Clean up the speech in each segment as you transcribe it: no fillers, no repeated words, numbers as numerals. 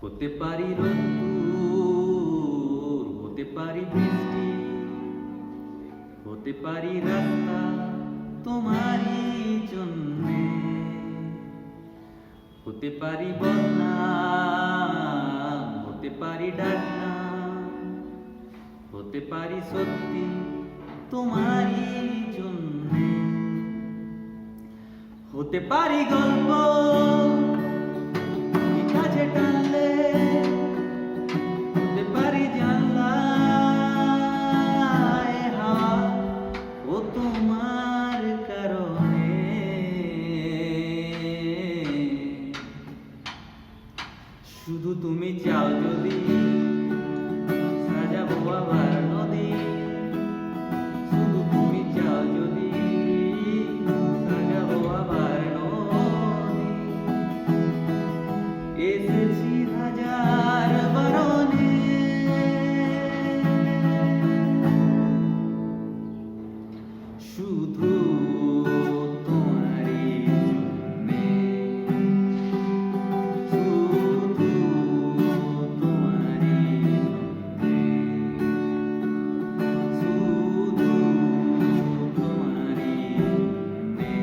হতে পারি রোদ্দুর, হতে পারি বৃষ্টি, হতে পারি রাস্তা তোমারই জন্যে, হতে পারি বন্যা, হতে পারি ডাকনা, হতে পারি সত্যি তোমারই জন্যে, হতে পারি গল্প কাছে টানলে, হতে পারি জানলায় হাওয়া ও তোমার কারণে, শুধু তুমি চাও যদি সাজাবো আবার নদী, শুধু তুমি চাও যদি সাজাবো আবার নদী, এসেছি হাজার বারণে, শুধু তোমারই জন্যে, শুধু তোমারই জন্যে, শুধু তোমারই জন্যে,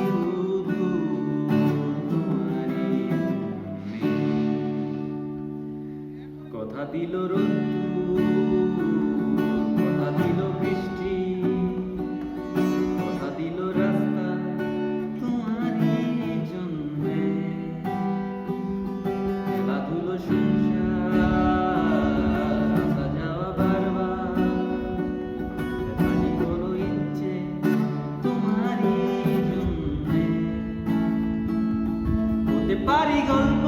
শুধু তোমারই জন্যে। কথা দিল রোদ্দুর, কথা দিল বৃষ্টি, কথা দিল রাস্তা তোমারই জন্যে, খেলাধুলো সংসার আসা যাওয়া বারবার, কাজী হলো ইচ্ছে তোমারই জন্যে, হতে পারি গল্প